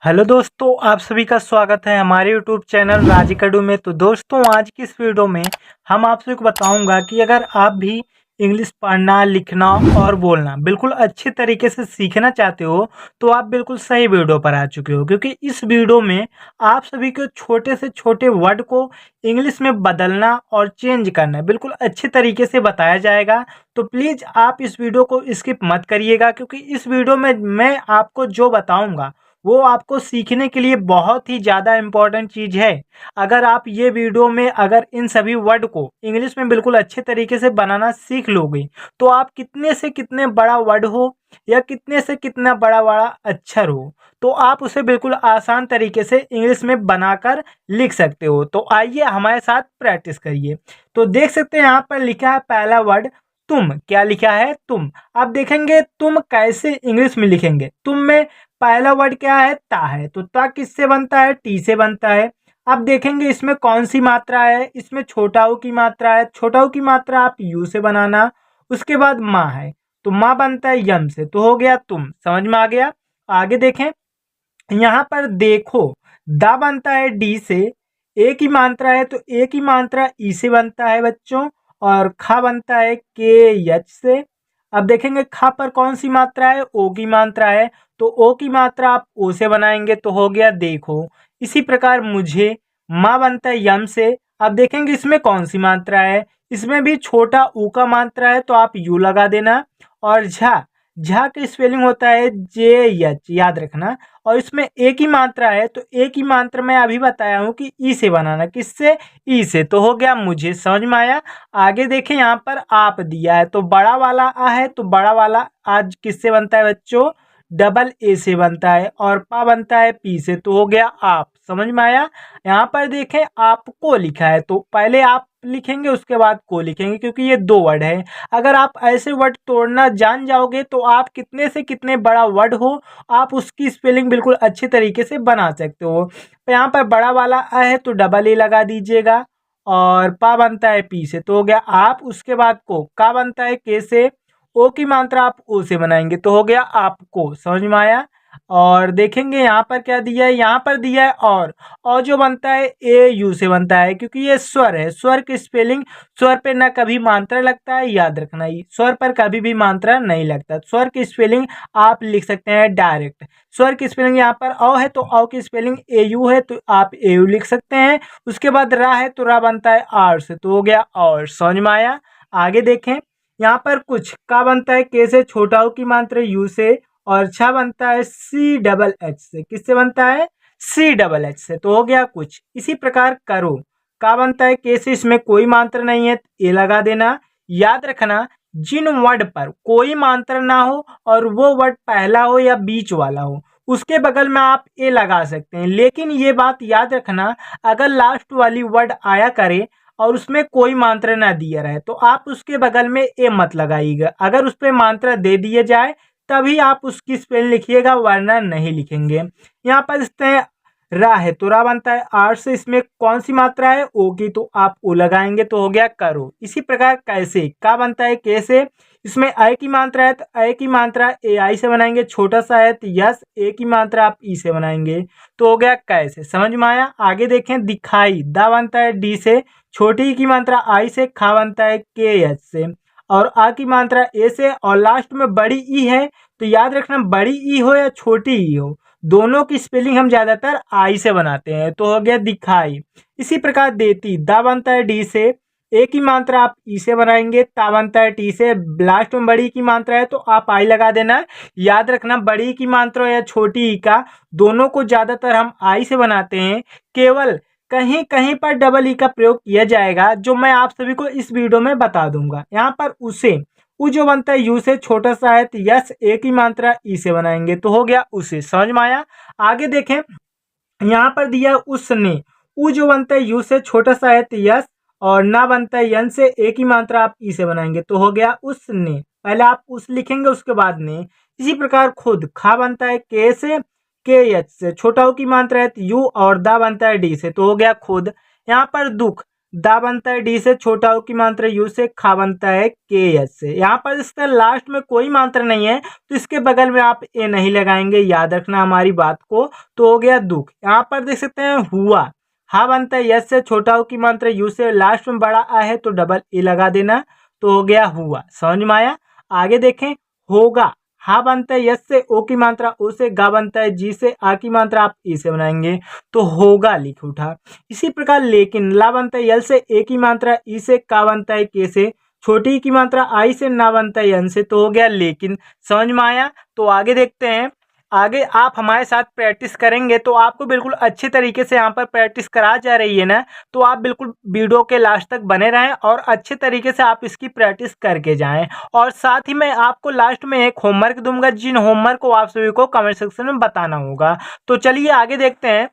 Hello दोस्तों, आप सभी का स्वागत है हमारे यूट्यूब चैनल राज अकेडमी में। तो दोस्तों, आज की इस वीडियो में हम आप सभी को बताऊंगा कि अगर आप भी इंग्लिश पढ़ना, लिखना और बोलना बिल्कुल अच्छे तरीके से सीखना चाहते हो तो आप बिल्कुल सही वीडियो पर आ चुके हो, क्योंकि इस वीडियो में आप सभी को छोटे से छोटे वर्ड को इंग्लिश में बदलना और चेंज करना बिल्कुल अच्छे तरीके से बताया जाएगा। तो प्लीज़ आप इस वीडियो को स्किप मत करिएगा, क्योंकि इस वीडियो में मैं आपको जो बताऊँगा वो आपको सीखने के लिए बहुत ही ज़्यादा इम्पोर्टेंट चीज़ है। अगर आप ये वीडियो में अगर इन सभी वर्ड को इंग्लिश में बिल्कुल अच्छे तरीके से बनाना सीख लोगे तो आप कितने से कितने बड़ा वर्ड हो या कितने से कितना बड़ा बड़ा अक्षर हो तो आप उसे बिल्कुल आसान तरीके से इंग्लिश में बनाकर लिख सकते हो। तो आइए हमारे साथ प्रैक्टिस करिए। तो देख सकते हैं यहाँ पर लिखा है पहला वर्ड तुम। क्या लिखा है? तुम। आप देखेंगे तुम कैसे इंग्लिश में लिखेंगे। तुम में पहला वर्ड क्या है? ता है। तो ता किससे बनता है? टी से बनता है। अब देखेंगे इसमें कौन सी मात्रा है। इसमें छोटा ऊ की मात्रा है। छोटा ऊ की मात्रा आप यू से बनाना। उसके बाद माँ है तो माँ बनता है यम से। तो हो गया तुम। समझ में आ गया? आगे देखें, यहाँ पर देखो दा बनता है डी से। ए की मात्रा है तो ए की मात्रा ई से बनता है बच्चों। और खा बनता है के एच से। अब देखेंगे खा पर कौन सी मात्रा है? ओ की मात्रा है। तो ओ की मात्रा आप ओ से बनाएंगे तो हो गया देखो। इसी प्रकार मुझे माँ बनता है यम से। अब देखेंगे इसमें कौन सी मात्रा है। इसमें भी छोटा ऊ का मात्रा है तो आप यू लगा देना। और झा, झा की स्पेलिंग होता है जे एच, याद रखना। और इसमें ए की मात्रा है तो ए की मात्रा मैं अभी बताया हूँ कि ई से बनाना। किससे? ई से। तो हो गया मुझे। समझ में आया? आगे देखें, यहाँ पर आप दिया है तो बड़ा वाला आ है तो बड़ा वाला आज किससे बनता है बच्चों? डबल ए से बनता है। और पा बनता है पी से। तो हो गया आप। समझ में आया? यहाँ पर देखें आपको लिखा है तो पहले आप लिखेंगे उसके बाद को लिखेंगे, क्योंकि ये दो वर्ड है। अगर आप ऐसे वर्ड तोड़ना जान जाओगे तो आप कितने से कितने बड़ा वर्ड हो आप उसकी स्पेलिंग बिल्कुल अच्छे तरीके से बना सकते हो। तो यहाँ पर बड़ा वाला आ है तो डबल ए लगा दीजिएगा। और पा बनता है पी से। तो हो गया आप। उसके बाद को का बनता है के से। ओ की मात्रा आप ओ से बनाएंगे तो हो गया आपको। समझ में आया? और देखेंगे यहाँ पर क्या दिया है। यहाँ पर दिया है और जो बनता है ए यू से बनता है, क्योंकि ये स्वर है। स्वर की स्पेलिंग, स्वर पे ना कभी मात्रा लगता है, याद रखना। ही स्वर पर कभी भी मात्रा नहीं लगता। स्वर की स्पेलिंग आप लिख सकते हैं डायरेक्ट। स्वर की स्पेलिंग यहाँ पर औ है तो औ की स्पेलिंग ए यू है तो आप ए यू लिख सकते हैं। उसके बाद रा है तो रा बनता है आर से। तो हो गया और। समझ में आया? आगे देखें, यहाँ पर कुछ का बनता है के से, छोटा ऊ की मात्रा यू से। और छा बनता है सी डबल एच से। किससे बनता है? सी डबल एच से। तो हो गया कुछ। इसी प्रकार करो का बनता है के से, इसमें कोई मात्रा नहीं है तो ए लगा देना। याद रखना, जिन वर्ड पर कोई मात्रा ना हो और वो वर्ड पहला हो या बीच वाला हो उसके बगल में आप ए लगा सकते हैं। लेकिन ये बात याद रखना, अगर लास्ट वाली वर्ड आया करे और उसमें कोई मात्रा ना दिया रहे तो आप उसके बगल में ए मत लगाइएगा। अगर उस पर मात्रा दे दिए जाए तभी आप उसकी स्पेल लिखिएगा, वरना नहीं लिखेंगे। यहाँ पर इस तरह रा है तो रा बनता है आर से। इसमें कौन सी मात्रा है? ओ की। तो आप ओ लगाएंगे तो हो गया करो। इसी प्रकार कैसे का बनता है के से। इसमें आई की मात्रा है तो आई की मात्रा ए आई से बनाएंगे। छोटा सा है तो यस। ए की मात्रा आप ई से बनाएंगे तो हो गया कैसे। समझ में आया? आगे देखें, दिखाई दा बनता है डी से। छोटी की मात्रा आई से। खा बनता है के एच से। और आ की मात्रा ए से। और लास्ट में बड़ी ई है तो याद रखना, बड़ी ई हो या छोटी ई हो दोनों की स्पेलिंग हम ज्यादातर आई से बनाते हैं। तो हो गया दिखाई। इसी प्रकार देती दा बनता है डी से। ए की मात्रा आप ई से बनाएंगे। ता बनता है टी से। लास्ट में बड़ी की मात्रा है तो आप आई लगा देना। याद रखना, बड़ी की मात्रा या छोटी ई का दोनों को ज्यादातर हम आई से बनाते हैं। केवल कहीं कहीं पर डबल ई का प्रयोग किया जाएगा जो मैं आप सभी को इस वीडियो में बता दूंगा। यहाँ पर उसे उ जो बनता है यू से, छोटा सा है तो यस। ए की मात्रा ई से बनाएंगे तो हो गया उसे। समझ में आया? आगे देखें, यहाँ पर दिया उसने। उ जो बनता है यू से, छोटा सा है तो यस। और ना बनता है यन से। ए की मात्रा आप ई से बनाएंगे तो हो गया उसने। पहले आप उस लिखेंगे उसके बाद ने। इसी प्रकार खुद खा बनता है के से। के एच से। छोटा ऊ की मात्रा है तो यू। और दा बनता है डी से। तो हो गया खुद। यहाँ पर दुख दा बनता है डी से, छोटा ऊ की मात्रा यू से, खा बनता है के एच से। यहाँ पर इसका लास्ट में कोई मात्रा नहीं है तो इसके बगल में आप ए नहीं लगाएंगे, याद रखना हमारी बात को। तो हो गया दुख। यहाँ पर देख सकते हैं हुआ, हा बनता है यस से, छोटा ऊ की मात्रा यू से, लास्ट में बड़ा आ है तो डबल ए लगा देना, तो हो गया हुआ। समझ में आया। आगे देखें, होगा, हा बनता है यस से, ओ की मात्रा ओ से, गा बनता है जी से, आ की मात्रा आप ई से बनाएंगे तो होगा लिख उठा। इसी प्रकार लेकिन, ला बनता है यल से, ए की मात्रा ई से, का बनता है के से, छोटी की मात्रा आई से, ना बनता है एन से, तो हो गया लेकिन। समझ में आया। तो आगे देखते हैं। आगे आप हमारे साथ प्रैक्टिस करेंगे तो आपको बिल्कुल अच्छे तरीके से यहाँ पर प्रैक्टिस करा जा रही है ना, तो आप बिल्कुल वीडियो के लास्ट तक बने रहें और अच्छे तरीके से आप इसकी प्रैक्टिस करके जाएं। और साथ ही मैं आपको लास्ट में एक होमवर्क दूंगा, जिन होमवर्क को आप सभी को कमेंट सेक्शन में बताना होगा। तो चलिए आगे देखते हैं।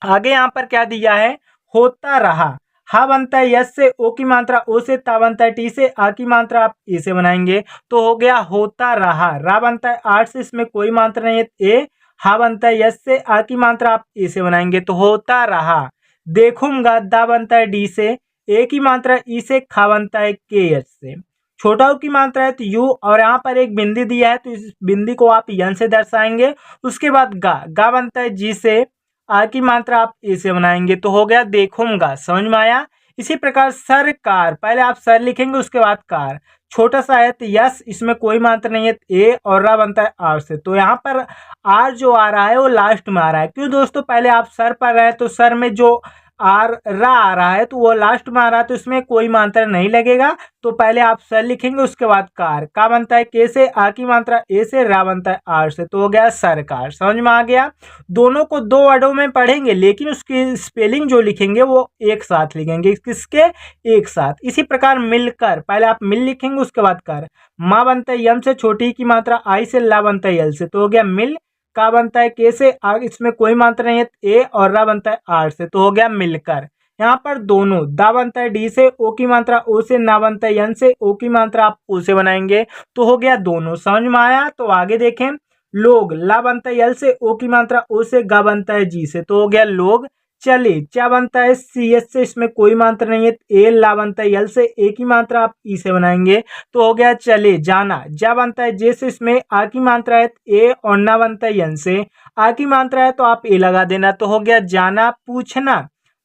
आगे यहाँ पर क्या दिया है, होता रहा, हा बनता है यस से, ओ की मात्रा ओ से, ता बनता है टी से, आ की मात्रा आप ई से बनाएंगे तो हो गया होता रहा। रा बनता है आठ से, इसमें कोई मात्रा नहीं है ए, हा बनता है यस से, आ की मात्रा आप ई से बनाएंगे तो होता रहा। देखूंगा, दा बनता है डी से, ए की मात्रा ई से, खा बनता है के एच से, छोटा ऊ की मात्रा है तो यू, और यहाँ पर एक बिंदी दिया है तो इस बिंदी को आप यन से दर्शाएंगे। उसके बाद गा बनता है जी से, आ की मात्रा आप ए से बनाएंगे तो हो गया देखूंगा। समझ में आया। इसी प्रकार सरकार, पहले आप सर लिखेंगे उसके बाद कार, छोटा सा है तो यस, इसमें कोई मात्रा नहीं है ए, और रा बनता है आर से, तो यहाँ पर आर जो आ रहा है वो लास्ट में आ रहा है। क्यों दोस्तों, पहले आप सर पढ़ रहे हैं तो सर में जो आर रा आ रहा है तो वो लास्ट में आ रहा है, तो इसमें कोई मात्रा नहीं लगेगा। तो पहले आप सर लिखेंगे उसके बाद कार, का बनता है के से, आ की मात्रा ए से, रा बनता है आर से, तो हो गया सरकार। समझ में आ गया। दोनों को दो वर्डों में पढ़ेंगे लेकिन उसकी स्पेलिंग जो लिखेंगे वो एक साथ लिखेंगे। किसके, एक साथ। इसी प्रकार मिलकर, पहले आप मिल लिखेंगे उसके बाद कर, माँ बनता है यम से, छोटी की मात्रा आई से, ला बनता है यल से, तो हो गया मिल, का बनता है के से, आगे इसमें कोई मात्रा नहीं है ए, और रा बनता है आर से, तो हो गया मिलकर। यहाँ पर दोनों, दा बनता है डी से, ओ की मात्रा ओ से, ना बनता है यन से, ओ की मात्रा आप ओ से बनाएंगे तो हो गया दोनों। समझ में आया। तो आगे देखें, लोग, ला बनता है यल से, ओ की मात्रा ओ से, गा बनता है जी से, तो हो गया लोग। चले, चा बनता है सी एस से, इसमें कोई मात्रा नहीं है ए, ला बनता है यल से, ए की मात्रा आप ई से बनाएंगे तो हो गया चले जाना। जा बनता है जे से, इसमें आ की मात्रा है ए, और ना बनता है यन से, आ की मात्रा है तो आप ए लगा देना तो हो गया जाना। पूछना,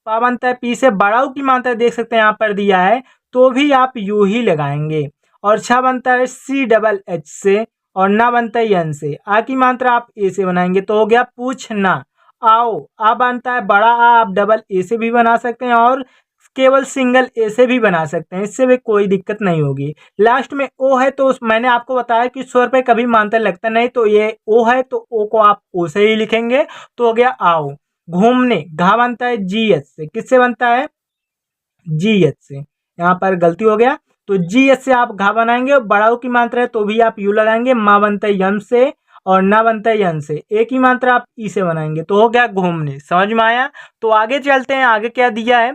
पा बनता है पी से, बड़ाऊ की मात्रा देख सकते हैं यहाँ पर दिया है तो भी आप यू ही लगाएंगे। और छा बनता है सी डबल एच से, और ना बनता है यन से, आ की मात्रा आप ए से बनाएंगे तो हो गया पूछना। आओ, आ बनता है बड़ा आ, आप डबल ए से भी बना सकते हैं और केवल सिंगल ए से भी बना सकते हैं, इससे भी कोई दिक्कत नहीं होगी। लास्ट में ओ है तो मैंने आपको बताया कि स्वर पे कभी मात्रा लगता नहीं, तो ये ओ है तो ओ को आप ओ से ही लिखेंगे तो हो गया आओ। घूमने, घा बनता है जी एच से, किससे बनता है, जी एच से, यहाँ पर गलती हो गया तो जी एच से आप घा बनाएंगे। बड़ाऊ की मात्रा है तो भी आप यू लगाएंगे। माँ बनता है यम से, और ना बनता है यन से, ए की मात्रा आप ई से बनाएंगे तो हो गया घूमने। समझ में आया। तो आगे चलते हैं। आगे क्या दिया है,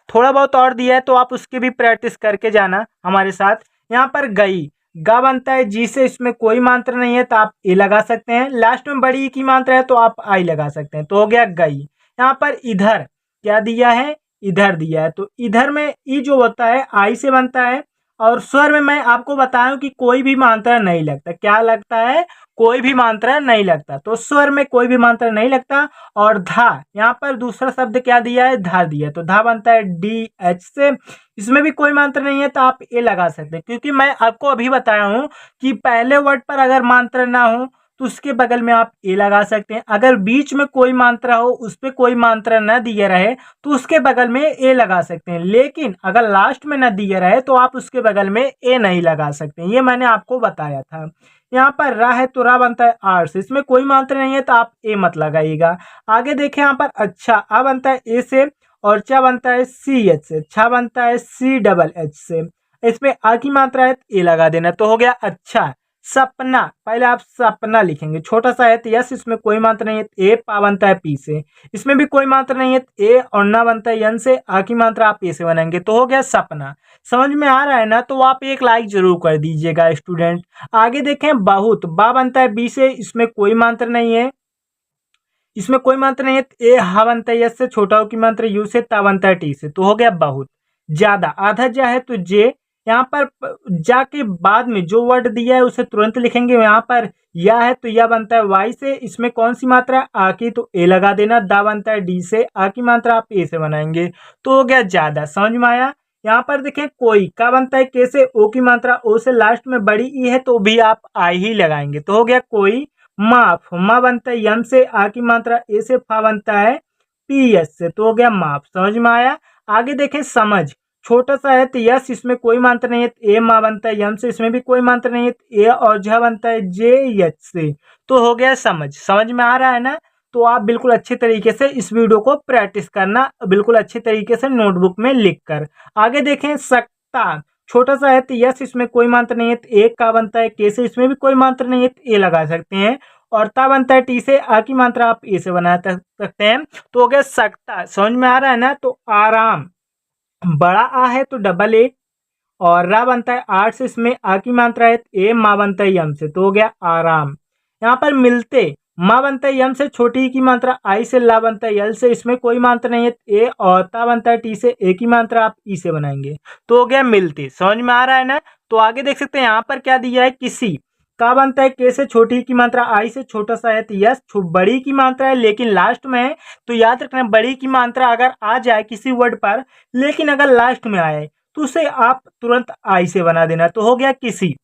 थोड़ा बहुत और दिया है तो आप उसकी भी प्रैक्टिस करके जाना हमारे साथ। यहाँ पर गई, गा बनता है जी से, इसमें कोई मात्रा नहीं है तो आप ए लगा सकते हैं। लास्ट में बड़ी ई की मात्रा है तो आप आई लगा सकते हैं तो हो गया गई। यहाँ पर इधर क्या दिया है, इधर दिया है तो इधर में ई जो होता है आई से बनता है, और स्वर में मैं आपको बताऊं कि कोई भी मात्रा नहीं लगता। क्या लगता है, कोई भी मात्रा नहीं लगता, तो स्वर में कोई भी मात्रा नहीं लगता। और धा, यहाँ पर दूसरा शब्द क्या दिया है, धा दिया है तो धा बनता है डी एच से, इसमें भी कोई मात्रा नहीं है तो आप ए लगा सकते हैं। क्योंकि मैं आपको अभी बताया हूँ कि पहले वर्ड पर अगर मात्रा ना हो तो उसके बगल में आप ए लगा सकते हैं। अगर बीच में कोई मात्रा हो, उस पर कोई मात्रा न दिया रहे तो उसके बगल में ए लगा सकते हैं। लेकिन अगर लास्ट में न दिया रहे तो आप उसके बगल में ए नहीं लगा सकते। ये मैंने आपको बताया था। यहाँ पर रा है तो रा बनता है आर से, इसमें कोई मात्रा नहीं है तो आप ए मत लगाइएगा। आगे देखें, यहाँ पर अच्छा, आ बनता है ए से, और चा बनता है सी एच से, छा बनता है सी डबल एच से, इसमें आ की मात्रा है तो ए लगा देना तो हो गया अच्छा। सपना, पहले आप सपना लिखेंगे, छोटा सा है तो यस, इसमें कोई मात्रा नहीं है तो ए, पा बनता है पी से, इसमें भी कोई मात्रा नहीं है तो ए, और ना बनता है यन से, आ की मात्रा आप ए से बनाएंगे तो हो गया सपना। समझ में आ रहा है ना, तो आप एक लाइक जरूर कर दीजिएगा स्टूडेंट। आगे देखें, बहुत, बा बनता है बी से, इसमें कोई मात्रा नहीं है, इसमें कोई मात्रा नहीं है। ए हा बनता है यस से, छोटा हो की मात्रा यू से, ता बनता है टी से। तो हो गया बहुत। ज्यादा, आधा जा है तो जे, यहाँ पर जा के बाद में जो वर्ड दिया है उसे तुरंत लिखेंगे। यहाँ पर या है तो या बनता है वाई से, इसमें कौन सी मात्रा आ की, तो ए लगा देना। दा बनता है डी से, आ की मात्रा आप ए से बनाएंगे। तो हो गया ज्यादा। समझ में आया। यहाँ पर देखें कोई, का बनता है के से, ओ की मात्रा ओ से, लास्ट में बड़ी ई है तो भी आप आई ही लगाएंगे। तो हो गया कोई। माफ, मा बनता है यम से, आ की मात्रा ए से, फा बनता है पी एस से। तो हो गया माफ। समझ में आया। आगे देखें समझ, छोटा सा है तो यस, इसमें कोई मात्रा नहीं है। ए मा बनता है यम से, इसमें भी कोई मात्रा नहीं है। ए और झ बनता है जे एच से। तो हो गया समझ। समझ में आ रहा है ना। तो आप बिल्कुल अच्छे तरीके से इस वीडियो को प्रैक्टिस करना, बिल्कुल अच्छे तरीके से नोटबुक में लिख कर। आगे देखें सकता, छोटा सा है तो यस, इसमें कोई मात्रा नहीं है। तो एक का बनता है के से, इसमें भी कोई मात्रा नहीं है तो ए लगा सकते हैं। और ता बनता है टी से, आ की मात्रा आप ए से बना सकते हैं। तो हो गया सकता। समझ में आ रहा है ना। तो आराम, बड़ा आ है तो डबल ए, और रा बनता है आर से, इसमें आ की मात्रा है ए, मा बनता है यम से। तो हो गया आराम। यहाँ पर मिलते, मा बनता है यम से, छोटी ई की मात्रा आई से, ला बनता है यल से, इसमें कोई मात्रा नहीं है ए, और ता बनता है टी से, ए की मात्रा आप ई से बनाएंगे। तो हो गया मिलते। समझ में आ रहा है ना। तो आगे देख सकते हैं यहाँ पर क्या दिया है, किसी, का बनता है के से, छोटी ई की मात्रा आई से, छोटा सा है तो यस, बड़ी की मात्रा है लेकिन लास्ट में है। तो याद रखना, बड़ी की मात्रा अगर आ जाए किसी वर्ड पर लेकिन अगर लास्ट में आए तो उसे आप तुरंत आई से बना देना। तो हो गया किसी।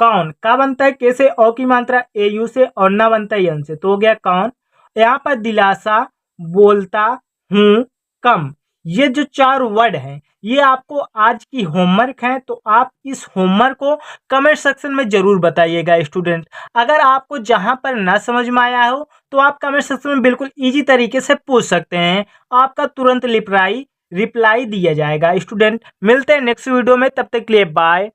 कौन, का बनता है के से, ओ की मात्रा ए यू से, और ना बनता है यन से। तो हो गया कौन। यहाँ पर दिलासा, बोलता हूँ, कम, ये जो चार वर्ड हैं ये आपको आज की होमवर्क है। तो आप इस होमवर्क को कमेंट सेक्शन में जरूर बताइएगा स्टूडेंट। अगर आपको जहां पर ना समझ में आया हो तो आप कमेंट सेक्शन में बिल्कुल इजी तरीके से पूछ सकते हैं, आपका तुरंत रिप्लाई दिया जाएगा। स्टूडेंट मिलते हैं नेक्स्ट वीडियो में, तब तक के लिए बाय।